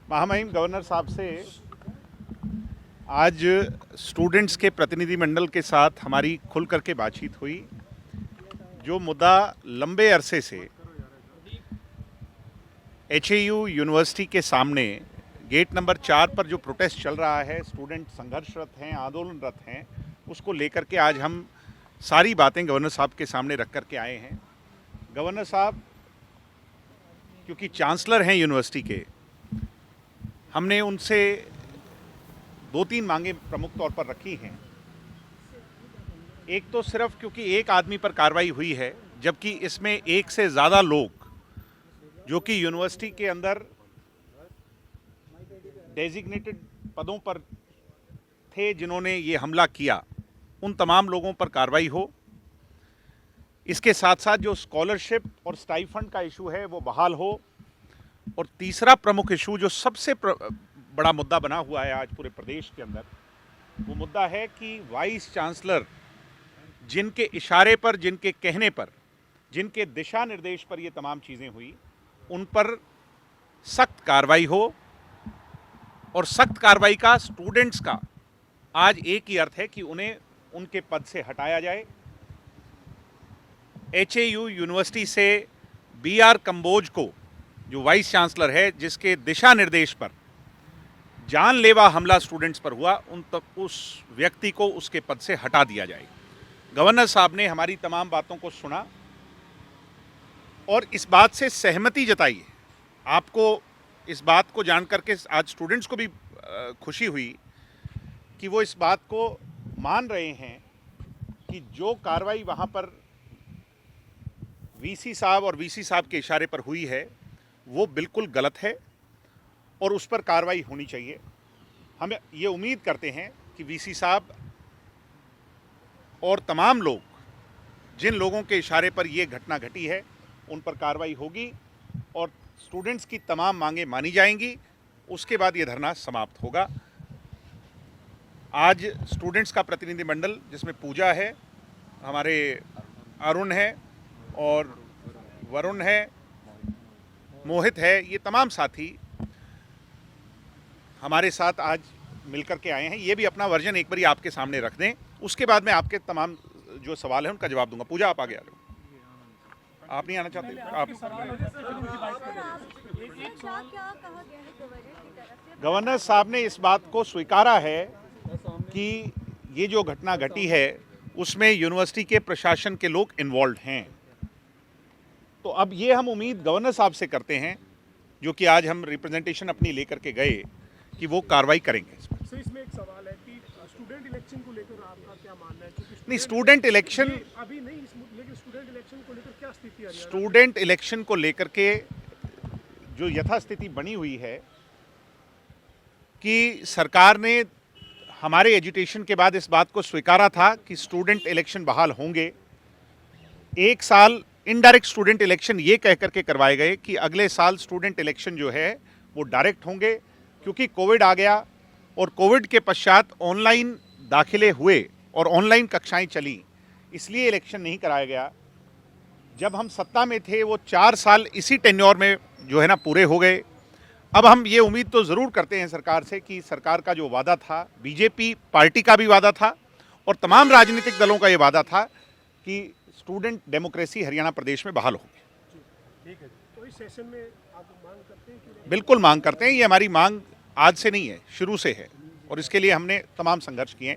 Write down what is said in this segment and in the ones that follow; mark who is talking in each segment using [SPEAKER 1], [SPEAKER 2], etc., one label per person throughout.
[SPEAKER 1] महामहिम गवर्नर साहब से आज स्टूडेंट्स के प्रतिनिधिमंडल के साथ हमारी खुल करके बातचीत हुई। जो मुद्दा लंबे अरसे से एचएयू यूनिवर्सिटी के सामने गेट नंबर 4 पर जो प्रोटेस्ट चल रहा है, स्टूडेंट संघर्षरत हैं, आंदोलनरत हैं, उसको लेकर के आज हम सारी बातें गवर्नर साहब के सामने रख करके आए हैं। गवर्नर साहब क्योंकि चांसलर हैं यूनिवर्सिटी के, हमने उनसे 2-3 मांगे प्रमुख तौर पर रखी हैं। एक तो सिर्फ क्योंकि एक आदमी पर कार्रवाई हुई है, जबकि इसमें एक से ज़्यादा लोग जो कि यूनिवर्सिटी के अंदर डेजिग्नेटेड पदों पर थे जिन्होंने ये हमला किया, उन तमाम लोगों पर कार्रवाई हो। इसके साथ साथ जो स्कॉलरशिप और स्टाइफंड का इशू है वो बहाल हो। और तीसरा प्रमुख इशू जो सबसे बड़ा मुद्दा बना हुआ है आज पूरे प्रदेश के अंदर, वो मुद्दा है कि वाइस चांसलर जिनके इशारे पर, जिनके कहने पर, जिनके दिशा निर्देश पर ये तमाम चीज़ें हुई, उन पर सख्त कार्रवाई हो। और सख्त कार्रवाई का स्टूडेंट्स का आज एक ही अर्थ है कि उन्हें उनके पद से हटाया जाए। एचएयू यूनिवर्सिटी से बीआर कंबोज को, जो वाइस चांसलर है, जिसके दिशा निर्देश पर जानलेवा हमला स्टूडेंट्स पर हुआ, उस व्यक्ति को उसके पद से हटा दिया जाए। गवर्नर साहब ने हमारी तमाम बातों को सुना और इस बात से सहमति जताई है। आपको इस बात को जानकर के आज स्टूडेंट्स को भी खुशी हुई कि वो इस बात को मान रहे हैं कि जो कार्रवाई वहाँ पर वीसी साहब और वीसी साहब के इशारे पर हुई है वो बिल्कुल गलत है और उस पर कार्रवाई होनी चाहिए। हम ये उम्मीद करते हैं कि वीसी साहब और तमाम लोग, जिन लोगों के इशारे पर ये घटना घटी है, उन पर कार्रवाई होगी और स्टूडेंट्स की तमाम मांगें मानी जाएंगी। उसके बाद ये धरना समाप्त होगा। आज स्टूडेंट्स का प्रतिनिधिमंडल, जिसमें पूजा है, हमारे अरुण है और वरुण है, मोहित है, ये तमाम साथी हमारे साथ आज मिलकर के आए हैं। ये भी अपना वर्जन एक बार आपके सामने रख दें, उसके बाद मैं आपके तमाम जो सवाल हैं उनका जवाब दूंगा। पूजा, आप आगे आ जाओ। आप नहीं आना चाहते? आप गवर्नर साहब ने इस बात को स्वीकारा है कि ये जो घटना घटी है उसमें यूनिवर्सिटी के प्रशासन के लोग इन्वॉल्व हैं। तो अब ये हम उम्मीद गवर्नर साहब से करते हैं, जो कि आज हम रिप्रेजेंटेशन अपनी लेकर के गए, कि वो कार्रवाई करेंगे।
[SPEAKER 2] इसमें एक सवाल है कि स्टूडेंट इलेक्शन को लेकर आपका क्या मानना है?
[SPEAKER 1] नहीं, स्टूडेंट इलेक्शन
[SPEAKER 2] अभी नहीं, लेकिन स्टूडेंट इलेक्शन को लेकर क्या स्थिति आ रही है?
[SPEAKER 1] स्टूडेंट इलेक्शन को लेकर के जो यथास्थिति बनी हुई है कि सरकार ने हमारे एजुटेशन के बाद इस बात को स्वीकारा था कि स्टूडेंट इलेक्शन बहाल होंगे। एक साल इनडायरेक्ट स्टूडेंट इलेक्शन ये कह करके करवाए गए कि अगले साल स्टूडेंट इलेक्शन जो है वो डायरेक्ट होंगे, क्योंकि कोविड आ गया और कोविड के पश्चात ऑनलाइन दाखिले हुए और ऑनलाइन कक्षाएं चली, इसलिए इलेक्शन नहीं कराया गया। जब हम सत्ता में थे वो 4 साल इसी टेन्योर में जो है ना पूरे हो गए। अब हम ये उम्मीद तो ज़रूर करते हैं सरकार से कि सरकार का जो वादा था, बीजेपी पार्टी का भी वादा था और तमाम राजनीतिक दलों का ये वादा था कि स्टूडेंट डेमोक्रेसी हरियाणा प्रदेश में बहाल होगी।
[SPEAKER 2] ठीक है, तो इस सेशन में आप मांग करते हैं कि?
[SPEAKER 1] बिल्कुल मांग करते हैं। ये हमारी मांग आज से नहीं है, शुरू से है और इसके लिए हमने तमाम संघर्ष किए हैं।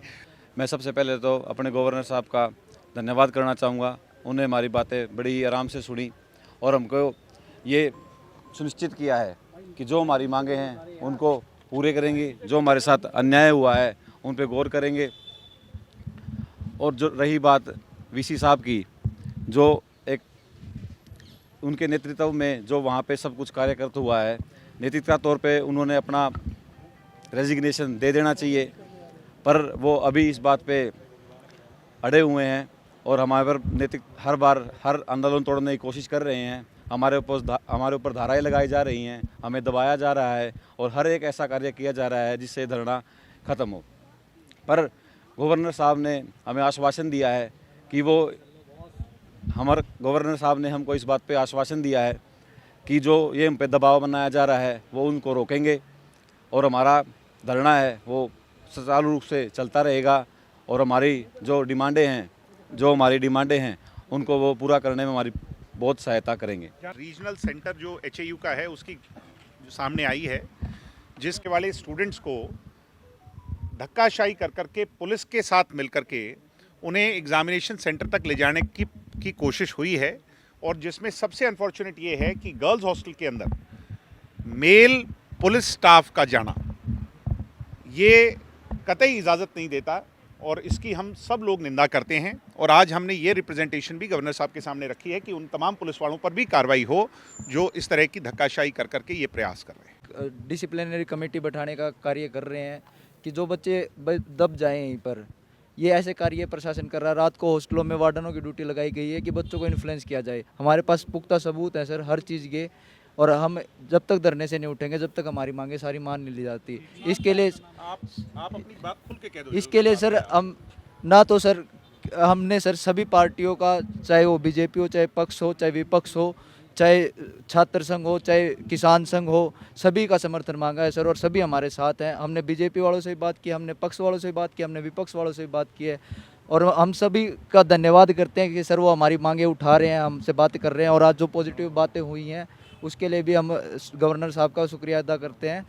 [SPEAKER 3] मैं सबसे पहले तो अपने गवर्नर साहब का धन्यवाद करना चाहूँगा। उन्हें हमारी बातें बड़ी आराम से सुनी और हमको ये सुनिश्चित किया है कि जो हमारी मांगे हैं उनको पूरे करेंगे, जो हमारे साथ अन्याय हुआ है उन पे गौर करेंगे। और जो रही बात वीसी साहब की, जो एक उनके नेतृत्व में जो वहाँ पे सब कुछ कार्यरत हुआ है, नैतिकता तौर पे उन्होंने अपना रेजिग्नेशन दे देना चाहिए, पर वो अभी इस बात पे अड़े हुए हैं और हमारे पर नैतिक हर बार हर आंदोलन तोड़ने की कोशिश कर रहे हैं। हमारे ऊपर धाराएं लगाई जा रही हैं, हमें दबाया जा रहा है और हर एक ऐसा कार्य किया जा रहा है जिससे धरना ख़त्म हो। पर गवर्नर साहब ने हमें आश्वासन दिया है कि हमारे गवर्नर साहब ने हमको इस बात पे आश्वासन दिया है कि जो ये हम पे दबाव बनाया जा रहा है वो उनको रोकेंगे और हमारा धरना है वो सुचारू रूप से चलता रहेगा और हमारी जो डिमांडें हैं उनको वो पूरा करने में हमारी बहुत सहायता करेंगे।
[SPEAKER 1] रीजनल सेंटर जो एचएयू का है उसकी जो सामने आई है, जिसके वाले स्टूडेंट्स को धक्काशाही कर करके पुलिस के साथ मिलकर के उन्हें एग्जामिनेशन सेंटर तक ले जाने की कोशिश हुई है, और जिसमें सबसे अनफॉर्चुनेट ये है कि गर्ल्स हॉस्टल के अंदर मेल पुलिस स्टाफ का जाना ये कतई इजाज़त नहीं देता, और इसकी हम सब लोग निंदा करते हैं। और आज हमने ये रिप्रेजेंटेशन भी गवर्नर साहब के सामने रखी है कि उन तमाम पुलिस वालों पर भी कार्रवाई हो जो इस तरह की धक्काशाही कर करके ये प्रयास कर रहे हैं।
[SPEAKER 4] डिसिप्लिनरी कमेटी बैठाने का कार्य कर रहे हैं कि जो बच्चे दब जाएं यहीं पर, ये ऐसे कार्य प्रशासन कर रहा है। रात को हॉस्टलों में वार्डनों की ड्यूटी लगाई गई है कि बच्चों को इन्फ्लुएंस किया जाए। हमारे पास पुख्ता सबूत है सर हर चीज़ के, और हम जब तक धरने से नहीं उठेंगे जब तक हमारी मांगे सारी मान नहीं ली जाती। इसके लिए
[SPEAKER 1] आप अपनी बात खुल के कह दो।
[SPEAKER 4] इसके लिए सर हम ना तो सर हमने सर सभी पार्टियों का, चाहे वो बीजेपी हो, चाहे पक्ष हो, चाहे विपक्ष हो, चाहे छात्र संघ हो, चाहे किसान संघ हो, सभी का समर्थन मांगा है सर, और सभी हमारे साथ हैं। हमने बीजेपी वालों से भी बात की, हमने पक्ष वालों से भी बात की, हमने विपक्ष वालों से भी बात की है, और हम सभी का धन्यवाद करते हैं कि सर वो हमारी मांगे उठा रहे हैं, हमसे बात कर रहे हैं। और आज जो पॉजिटिव बातें हुई हैं उसके लिए भी हम गवर्नर साहब का शुक्रिया अदा करते हैं।